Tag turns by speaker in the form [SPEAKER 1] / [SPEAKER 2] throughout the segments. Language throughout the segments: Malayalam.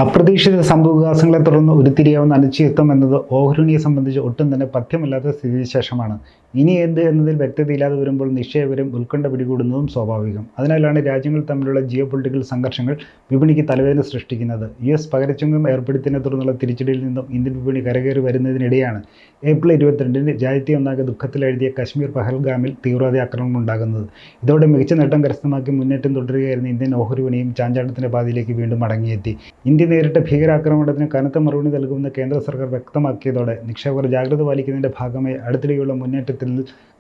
[SPEAKER 1] അപ്രതീക്ഷിത സംഭവവികാസങ്ങളെ തുടർന്ന് ഉരുത്തിരിയാവുന്ന അനിശ്ചിതത്വം എന്നത് ഓഹരി വിപണിയെ സംബന്ധിച്ച് ഒട്ടും തന്നെ പഥ്യമല്ലാത്ത സ്ഥിതിവിശേഷമാണ്. ഇനി എന്ത് എന്നതിൽ വ്യക്തതയില്ലാതെ വരുമ്പോൾ നിക്ഷേപകരും ഉത്കണ്ഠ പിടികൂടുന്നതും സ്വാഭാവികം. അതിനാലാണ് രാജ്യങ്ങൾ തമ്മിലുള്ള ജിയോ പൊളിറ്റിക്കൽ സംഘർഷങ്ങൾ വിപണിക്ക് തലവേദന സൃഷ്ടിക്കുന്നത്. US പകരച്ചുങ്കം ഏർപ്പെടുത്തിയതിനെ തുടർന്നുള്ള തിരിച്ചടിയിൽ നിന്നും ഇന്ത്യൻ വിപണി കരകയറി വരുന്നതിനിടെയാണ് ഏപ്രിൽ 22-ന് രാജ്യത്തെ ഒന്നാകെ ദുഃഖത്തിലെഴുതിയ കശ്മീർ പഹൽഗാമിൽ തീവ്രവാദി ആക്രമണം ഉണ്ടാകുന്നത്. ഇതോടെ മികച്ച നേട്ടം കരസ്ഥമാക്കി മുന്നേറ്റം തുടരുകയായിരുന്ന ഇന്ത്യൻ ഓഹരി വിപണിയും ചാഞ്ചാട്ടത്തിന്റെ പാതയിലേക്ക് വീണ്ടും മടങ്ങിയെത്തി. ഇന്ത്യ നേരിട്ട ഭീകരാക്രമണത്തിന് കനത്ത മറുപടി നൽകുമെന്ന് കേന്ദ്ര സർക്കാർ വ്യക്തമാക്കിയതോടെ നിക്ഷേപകർ ജാഗ്രത പാലിക്കുന്നതിന്റെ ഭാഗമായി അടുത്തിടെയുള്ള മുന്നേറ്റത്തിൽ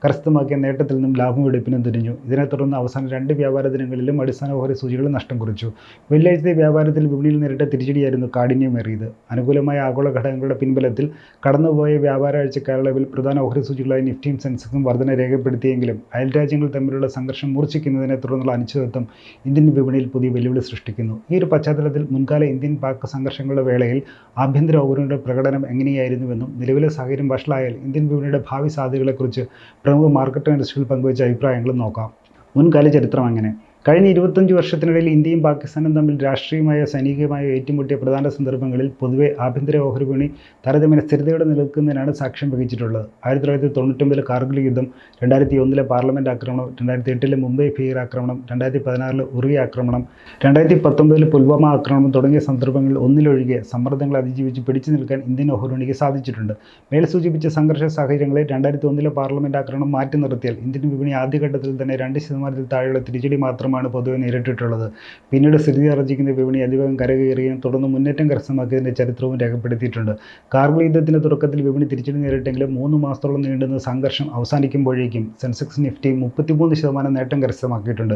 [SPEAKER 1] കരസ്ഥമാക്കിയ നേട്ടത്തിൽ നിന്നും ലാഭമെടുപ്പിനും തിരിഞ്ഞു. ഇതിനെ തുടർന്ന് അവസാന 2 വ്യാപാര ദിനങ്ങളിലും അടിസ്ഥാന ഓഹരി സൂചികൾ നഷ്ടം കുറിച്ചു. വെള്ളിയാഴ്ചത്തെ വ്യാപാരത്തിൽ വിപണിയിൽ നേരിട്ട തിരിച്ചടിയായിരുന്നു കാഠിന്യമേറിയത്. അനുകൂലമായ ആഗോള ഘടകങ്ങളുടെ പിൻബലത്തിൽ കടന്നുപോയ വ്യാപാരാഴ്ച കാലയളവിൽ പ്രധാന ഓഹരി സൂചികളായ നിഫ്റ്റിയും സെൻസെക്സും വർധന രേഖപ്പെടുത്തിയെങ്കിലും അയൽരാജ്യങ്ങൾ തമ്മിലുള്ള സംഘർഷം മൂർച്ഛിക്കുന്നതിനെ തുടർന്നുള്ള അനിശ്ചിതത്വം ഇന്ത്യൻ വിപണിയിൽ പുതിയ വെല്ലുവിളി സൃഷ്ടിക്കുന്നു. ഈ ഒരു പശ്ചാത്തലത്തിൽ മുൻകാല ഇന്ത്യൻ പാക് സംഘർഷങ്ങളുടെ വേളയിൽ ആഭ്യന്തര ഓഹരിയുടെ പ്രകടനം എങ്ങനെയായിരുന്നുവെന്നും നിലവിലെ സാഹചര്യം വഷളായാൽ ഇന്ത്യൻ വിപണിയുടെ ഭാവി സാധ്യതകളെക്കുറിച്ച് പ്രമുഖ മാർക്കറ്റ് അനലിസ്റ്റുകൾ പങ്കുവച്ച അഭിപ്രായങ്ങളും നോക്കാം. മുൻകാല ചരിത്രം അങ്ങനെ. കഴിഞ്ഞ 25 വർഷത്തിനിടയിൽ ഇന്ത്യയും പാകിസ്ഥാനും തമ്മിൽ രാഷ്ട്രീയമായോ സൈനികമായോ ഏറ്റുമുട്ടിയ പ്രധാന സന്ദർഭങ്ങളിൽ പൊതുവെ ആഭ്യന്തര ഓഹരി വിപണി താരതമ്യേന സ്ഥിരതയോടെ നിൽക്കുന്നതിനാണ് സാക്ഷ്യം വഹിച്ചിട്ടുള്ളത്. 1999 കാർഗിൽ യുദ്ധം, 2001 പാർലമെന്റ് ആക്രമണം, 2008 മുംബൈ ഭീകരാക്രമണം, 2016 ഉറി ആക്രമണം, 2019 പുൽവാമ ആക്രമണം തുടങ്ങിയ സന്ദർഭങ്ങളിൽ ഒന്നിലൊഴികെ സമ്മർദ്ദങ്ങൾ അതിജീവിച്ച് പിടിച്ചു നിൽക്കാൻ ഇന്ത്യൻ ഓഹരി വിപണിക്ക് സാധിച്ചിട്ടുണ്ട്. മേൽ സൂചിപ്പിച്ച സംഘർഷ സാഹചര്യങ്ങളിൽ 2001 പാർലമെന്റ് ആക്രമണം മാറ്റി നിർത്തിയാൽ ഇന്ത്യൻ വിപണി ആദ്യഘട്ടത്തിൽ തന്നെ 2% താഴെയുള്ള തിരിച്ചടി മാത്രം പൊതുവെ നേരിട്ടിട്ടുള്ളത്. പിന്നീട് സ്ഥിതി ആർജിക്കുന്ന വിപണി അതിവേഗം കരകയറുകയും തുടർന്ന് മുന്നേറ്റം കരസ്ഥമാക്കിയതിന്റെ ചരിത്രവും രേഖപ്പെടുത്തിയിട്ടുണ്ട്. കാർഗിൽ യുദ്ധത്തിന്റെ തുടക്കത്തിൽ വിപണി തിരിച്ചടി നേരിട്ടെങ്കിലും 3 മാസത്തോളം നീണ്ടുന്ന സംഘർഷം അവസാനിക്കുമ്പോഴേക്കും സെൻസെക്സ് നിഫ്റ്റിയും 33% നേട്ടം കരസ്ഥമാക്കിയിട്ടുണ്ട്.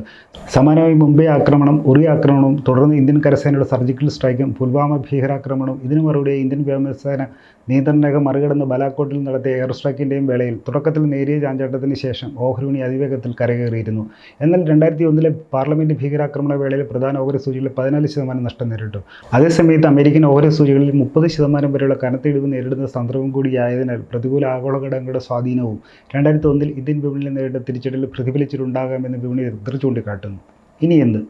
[SPEAKER 1] സമാനമായി മുംബൈ ആക്രമണം, ഉറി ആക്രമണവും തുടർന്ന് ഇന്ത്യൻ കരസേനയുടെ സർജിക്കൽ സ്ട്രൈക്കും പുൽവാമ ഭീകരാക്രമണവും ഇതിനു മറുപടിയായി ഇന്ത്യൻ വ്യോമസേന നിയന്ത്രണരേഖ മറികടന്ന് ബലാക്കോട്ടിൽ നടത്തിയ എയർ സ്ട്രൈക്കിന്റെയും വേളയിൽ തുടക്കത്തിൽ നേരിയ ചാഞ്ചാട്ടത്തിന് ശേഷം ഓഹരി വിപണി അതിവേഗത്തിൽ കരകയറിയിരുന്നു. എന്നാൽ 2001 പാർലമെന്റ് ഭീകരാക്രമണ വേളയിൽ പ്രധാന ഓഹരി സൂചികളിൽ 14% നഷ്ടം നേരിട്ടു. അതേസമയത്ത് അമേരിക്കൻ ഓഹരി സൂചികളിൽ 30% വരെയുള്ള കനത്ത ഇടിവ് നേരിടുന്ന സന്ദർഭം കൂടിയായതിനാൽ പ്രതികൂല ആഗോള ഘടകങ്ങളുടെ സ്വാധീനവും 2001 ഇന്ത്യൻ വിപണിയിൽ നേരിട്ട തിരിച്ചടിയിൽ പ്രതിഫലിച്ചിട്ടുണ്ടാകാമെന്ന് വിപണി വിദഗ്ധർ ചൂണ്ടിക്കാട്ടുന്നു. ഇനി എന്ത്?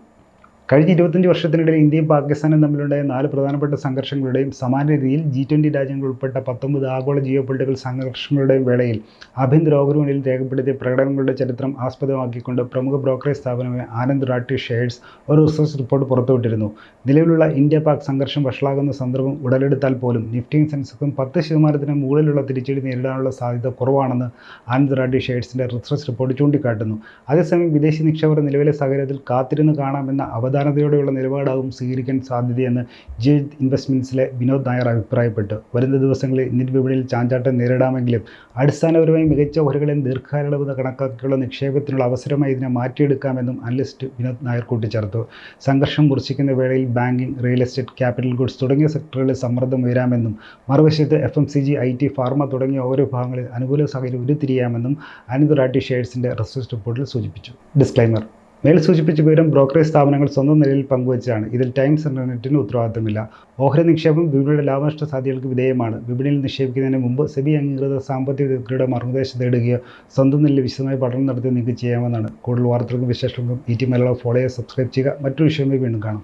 [SPEAKER 1] കഴിഞ്ഞ 25 വർഷത്തിനിടയിൽ ഇന്ത്യയും പാകിസ്ഥാനും തമ്മിലുണ്ടായ 4 പ്രധാനപ്പെട്ട സംഘർഷങ്ങളുടെയും സമാന രീതിയിൽ G20 രാജ്യങ്ങൾ ഉൾപ്പെട്ട 19 ആഗോള ജിയോ പൊളിറ്റിക്കൽ സംഘർഷങ്ങളുടെയും വേളയിൽ ആഭ്യന്തര ഓഹരി വിപണിയിൽ രേഖപ്പെടുത്തിയ പ്രകടനങ്ങളുടെ ചരിത്രം ആസ്പദമാക്കിക്കൊണ്ട് പ്രമുഖ ബ്രോക്കറേജ് സ്ഥാപനമായ ആനന്ദ് റാട്ടി ഷെയർസ് ഒരു റിസർച്ച് റിപ്പോർട്ട് പുറത്തുവിട്ടിരുന്നു. നിലവിലുള്ള ഇന്ത്യ പാക് സംഘർഷം വഷളാകുന്ന സന്ദർഭം ഉടലെടുത്താൽ പോലും നിഫ്റ്റിയും സെൻസെക്സും 10% മുകളിലുള്ള തിരിച്ചടി നേരിടാനുള്ള സാധ്യത കുറവാണെന്ന് ആനന്ദ് റാട്ടി ഷെയർസിന്റെ റിസർച്ച് റിപ്പോർട്ട് ചൂണ്ടിക്കാട്ടുന്നു. അതേസമയം വിദേശി നിക്ഷേപകർ നിലവിലെ സാഹചര്യത്തിൽ കാത്തിരുന്ന് കാണാമെന്ന അവധാനതയോടെയുള്ള നിലപാടാകും സ്വീകരിക്കാൻ സാധ്യതയെന്ന് ജിയോജിത് ഇൻവെസ്റ്റ്മെന്റ്സിലെ വിനോദ് നായർ അഭിപ്രായപ്പെട്ടു. വരുന്ന ദിവസങ്ങളിൽ ഇന്ത്യൻ വിപണിയിൽ ചാഞ്ചാട്ടം നേരിടാമെങ്കിലും അടിസ്ഥാനപരമായി മികച്ച ഓഹരികളെയും ദീർഘകാലയളവ് കണക്കാക്കിയുള്ള നിക്ഷേപത്തിനുള്ള അവസരമായി ഇതിനെ മാറ്റിയെടുക്കാമെന്നും അനലിസ്റ്റ് വിനോദ് നായർ കൂട്ടിച്ചേർത്തു. സംഘർഷം മൂർച്ഛിക്കുന്ന വേളയിൽ banking, real estate, capital goods തുടങ്ങിയ സെക്ടറുകളിൽ സമ്മർദ്ദം ഉയരാമെന്നും മറുവശത്ത് FMCG, IT, ഫാർമ തുടങ്ങിയ ഓരോ വിഭാഗങ്ങളിൽ അനുകൂല സാഹചര്യം ഉരുത്തിരിയാമെന്നും ആനന്ദ് റാട്ടി ഷെയർസിന്റെ റിസർച്ച് റിപ്പോർട്ടിൽ സൂചിപ്പിച്ചു. ഡിസ്ക്ലൈമർ: മേൽ സൂചിപ്പിച്ച വിവരം ബ്രോക്കറേജ് സ്ഥാപനങ്ങൾ സ്വന്തം നിലയിൽ പങ്കുവച്ചതാണ്. ഇതിൽ ടൈംസ് ഇന്റർനെറ്റിന് ഉത്തരവാദിത്തമില്ല. ഓഹരി നിക്ഷേപം വിപണിയുടെ ലാഭനഷ്ട സാധ്യതകൾക്ക് വിധേയമാണ്. വിപണിയിൽ നിക്ഷേപിക്കുന്നതിന് മുമ്പ് സെബി അംഗീകൃത സാമ്പത്തിക വിദഗ്ധരുടെ മാർഗ്ഗനിർദ്ദേശം തേടുകയോ സ്വന്തം നിലയിൽ വിശദമായ പഠനം നടത്തി നിങ്ങൾക്ക് ചെയ്യാവുന്നതാണ്. കൂടുതൽ വാർത്തകൾക്കും വിശേഷങ്ങൾക്കും ET മലയാളം ഫോളോ ചെയ്യുക, സബ്സ്ക്രൈബ് ചെയ്യുക. മറ്റൊരു വിഷയമായി വീണ്ടും കാണാം.